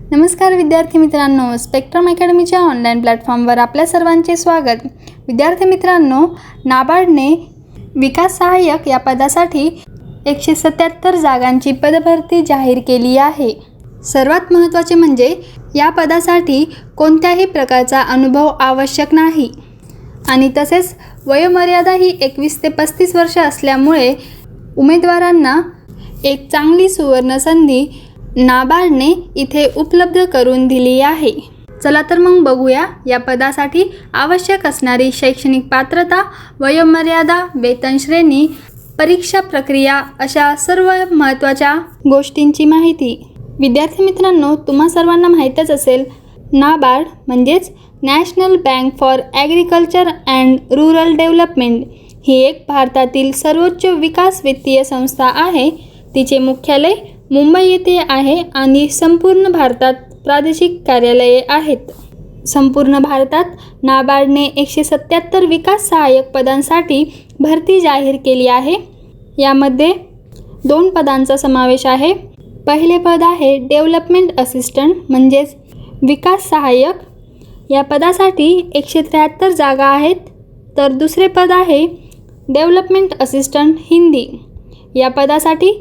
नमस्कार विद्यार्थी मित्रांनो, स्पेक्ट्रम अकॅडमीच्या ऑनलाईन प्लॅटफॉर्मवर आपल्या सर्वांचे स्वागत। विद्यार्थी मित्रांनो, नाबार्डने विकास सहाय्यक या पदासाठी 177 जागांची पदभरती जाहीर केली आहे। सर्वात महत्त्वाचे म्हणजे या पदासाठी कोणत्याही प्रकारचा अनुभव आवश्यक नाही आणि तसेच वयोमर्यादा ही 21 ते 35 वर्ष असल्यामुळे उमेदवारांना एक चांगली सुवर्ण संधी नाबार्डने इथे उपलब्ध करून दिली आहे। चला तर मग बघूया या पदासाठी आवश्यक असणारी शैक्षणिक पात्रता, वयोमर्यादा, वेतन श्रेणी, परीक्षा प्रक्रिया अशा सर्व महत्त्वाच्या गोष्टींची माहिती। विद्यार्थी मित्रांनो, तुम्हा सर्वांना माहीतच असेल, नाबार्ड म्हणजेच national bank for agriculture and rural development ही एक भारतातील सर्वोच्च विकास वित्तीय संस्था आहे। तिचे मुख्यालय मुंबई येथे आहे आणि संपूर्ण भारतात प्रादेशिक कार्यालये आहेत। संपूर्ण भारतात नाबार्डने 177 विकास सहाय्यक पदांसाठी भरती जाहीर केली आहे। यामध्ये 2 पदांचा समावेश आहे। पहिले पद आहे डेव्हलपमेंट असिस्टंट म्हणजेच विकास सहाय्यक। या पदासाठी 173 जागा आहेत। तर दुसरे पद आहे डेव्हलपमेंट असिस्टंट हिंदी। या पदासाठी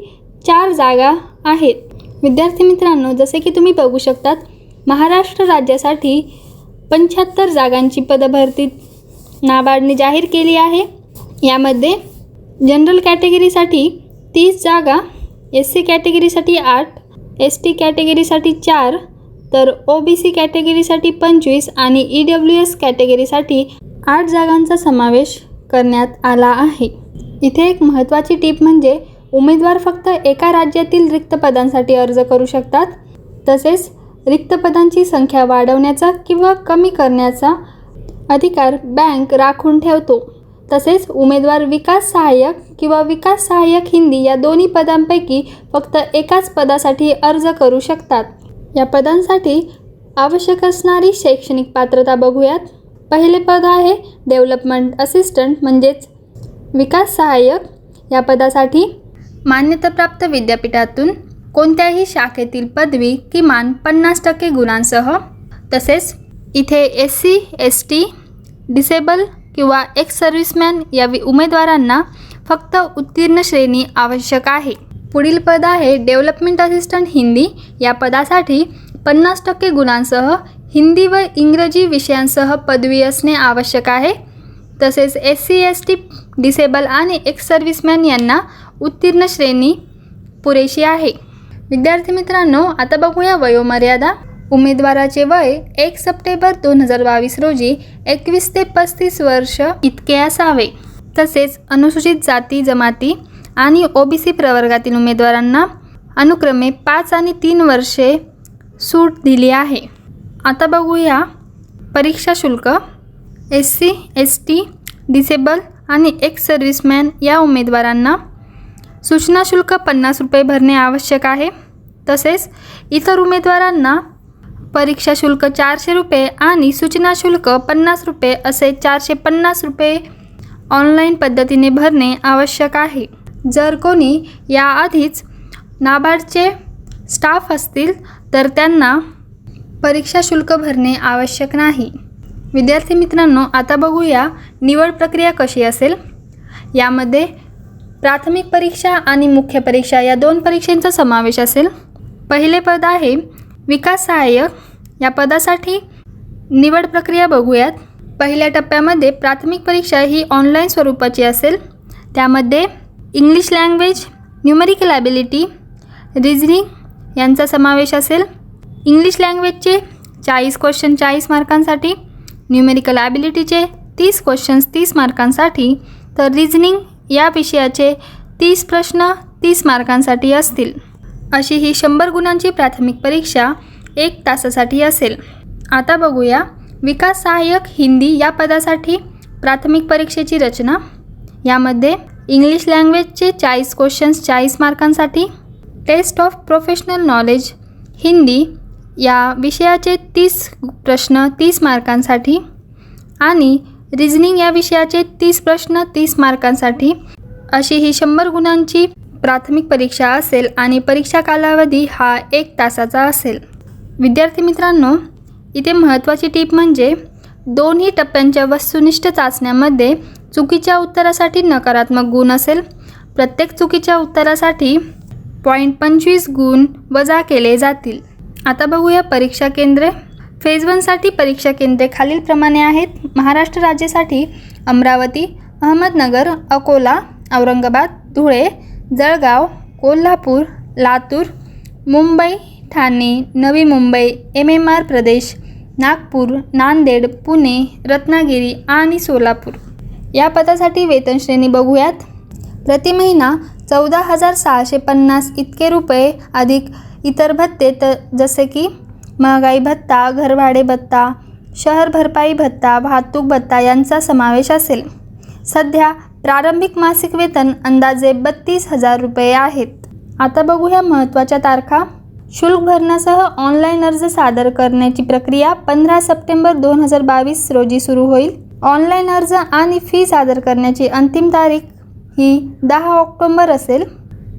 4 जागा आहेत। विद्यार्थी मित्रांनो, जसे की तुम्ही बघू शकतात, महाराष्ट्र राज्यासाठी 75 जागांची पदभरती नाबार्डने जाहीर केली आहे। यामध्ये जनरल कॅटेगरीसाठी 30 जागा, SC कॅटेगरीसाठी 8, ST कॅटेगरीसाठी 4, तर OBC कॅटेगरीसाठी 25 आणि EWS कॅटेगरीसाठी 8 जागांचा समावेश करण्यात आला आहे। इथे एक महत्त्वाची टीप म्हणजे उमेदवार फक्त एका राज्यातील रिक्त पदांसाठी अर्ज करू शकतात। तसेच रिक्त पदांची संख्या वाढवण्याचा किंवा कमी करण्याचा अधिकार बँक राखून ठेवतो। तसेच उमेदवार विकास सहाय्यक किंवा विकास सहाय्यक हिंदी या दोन्ही पदांपैकी फक्त एकाच पदासाठी अर्ज करू शकतात। या पदांसाठी आवश्यक असणारी शैक्षणिक पात्रता बघूयात। पहिले पद आहे डेव्हलपमेंट असिस्टंट म्हणजेच विकास सहाय्यक। या पदासाठी मान्यताप्राप्त विद्यापीठातून कोणत्याही शाखेतील पदवी किमान 50% गुणांसह, तसेच इथे SC, ST, डिसेबल किंवा एक्स सर्व्हिसमॅन या उमेदवारांना फक्त उत्तीर्ण श्रेणी आवश्यक आहे। पुढील पद आहे डेव्हलपमेंट असिस्टंट हिंदी। या पदासाठी 50% गुणांसह हिंदी व इंग्रजी विषयांसह पदवी असणे आवश्यक आहे। तसेच SC, ST, डिसेबल आणि एक्स सर्व्हिसमॅन यांना उत्तीर्ण श्रेणी पुरेशी आहे। विद्यार्थी मित्रांनो, आता बघूया वयोमर्यादा। उमेदवाराचे वय 1 सप्टेंबर 2022 रोजी 21 ते 35 वर्ष इतके असावे। तसेच अनुसूचित जाती जमाती आणि OBC प्रवर्गातील उमेदवारांना अनुक्रमे 5 आणि 3 वर्षे सूट दिली आहे। आता बघूया परीक्षा शुल्क। SC, ST, डिसेबल आणि एक्स सर्व्हिसमॅन या उमेदवारांना सूचना शुल्क 50 रुपये भरणे आवश्यक आहे। तसेच इतर उमेदवारांना परीक्षा शुल्क 400 रुपये आणि सूचना शुल्क 50 रुपये असे 450 रुपये ऑनलाईन पद्धतीने भरणे आवश्यक आहे। जर कोणी याआधीच नाबार्डचे स्टाफ असतील तर त्यांना परीक्षा शुल्क भरणे आवश्यक नाही। विद्यार्थी मित्रांनो, आता बघूया निवड प्रक्रिया कशी असेल। यामध्ये प्राथमिक परीक्षा आणि मुख्य परीक्षा या 2 परीक्षांचा समावेश असेल। पहिले पद आहे विकास सहाय्यक। या पदासाठी निवड प्रक्रिया बघूयात। पहिल्या टप्प्यामध्ये प्राथमिक परीक्षा ही ऑनलाईन स्वरूपाची असेल। त्यामध्ये English language, numerical ability, reasoning यांचा समावेश असेल। इंग्लिश लँग्वेजचे 40 क्वेश्चन 40 मार्कांसाठी, न्यूमेरिकल ॲबिलिटीचे 30 क्वेश्चन्स 30 मार्कांसाठी, तर रिझनिंग या विषयाचे 30 प्रश्न 30 मार्कांसाठी असतील। अशी ही 100 गुणांची प्राथमिक परीक्षा 1 तासासाठी असेल। आता बघूया विकास सहाय्यक हिंदी या पदासाठी प्राथमिक परीक्षेची रचना। यामध्ये इंग्लिश लँग्वेजचे 40 क्वेश्चन्स 40 मार्कांसाठी, test of professional knowledge Hindi या विषयाचे 30 प्रश्न 30 मार्कांसाठी आणि रिझनिंग या विषयाचे 30 प्रश्न 30 मार्कांसाठी अशी ही 100 गुणांची प्राथमिक परीक्षा असेल आणि परीक्षा कालावधी हा 1 तासाचा असेल। विद्यार्थी मित्रांनो, इथे महत्त्वाची टीप म्हणजे दोन्ही टप्प्यांच्या वस्तुनिष्ठ चाचण्यांमध्ये चुकीच्या उत्तरासाठी नकारात्मक गुण असेल. प्रत्येक चुकीच्या उत्तरासाठी 0.25 गुण वजा केले जातील. आता बघूया परीक्षा केंद्रे. फेज 1 साठी परीक्षा केंद्रे खालीलप्रमाणे आहेत. महाराष्ट्र राज्यासाठी अमरावती, अहमदनगर, अकोला, औरंगाबाद, धुळे, जळगाव, कोल्हापूर, लातूर, मुंबई, ठाणे, नवी मुंबई, MMR प्रदेश, नागपूर, नांदेड, पुणे, रत्नागिरी आणि सोलापूर. या पदासाठी वेतन श्रेणी बघूयात. प्रति महिना 14,650 इतके रुपये अधिक इतर भत्ते जसे की महागाई भत्ता, घरभाडे भत्ता, शहर भरपाई भत्ता, वाहतूक भत्ता यांचा समावेश असेल. सध्या प्रारंभिक मासिक वेतन अंदाजे 32,000 रुपये आहेत. आता बघूया महत्त्वाच्या तारखा. शुल्क भरण्यासह ऑनलाईन अर्ज सादर करण्याची प्रक्रिया 15 सप्टेंबर 2022 रोजी सुरू होईल. ऑनलाईन अर्ज आणि फी सादर करण्याची अंतिम तारीख ही 10 ऑक्टोबर असेल.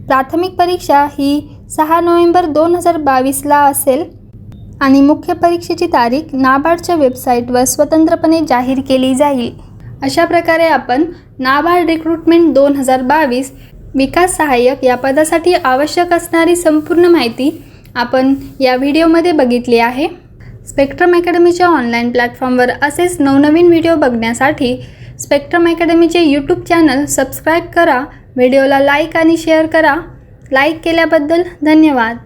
प्राथमिक परीक्षा ही 6 नोव्हेंबर 2022ला असेल आणि मुख्य परीक्षेची तारीख नाबार्डच्या वेबसाईटवर स्वतंत्रपणे जाहीर केली जाईल. अशा प्रकारे आपण नाबार्ड रिक्रुटमेंट 2022 विकास सहाय्यक या पदासाठी आवश्यक असणारी संपूर्ण माहिती आपण या व्हिडिओमध्ये बघितली आहे. स्पेक्ट्रम अकॅडमीच्या ऑनलाईन प्लॅटफॉर्मवर असेच नवनवीन व्हिडिओ बघण्यासाठी स्पेक्ट्रम अकॅडमीचे यूट्यूब चॅनल सबस्क्राईब करा. व्हिडिओला लाईक आणि शेअर करा. लाईक केल्याबद्दल धन्यवाद.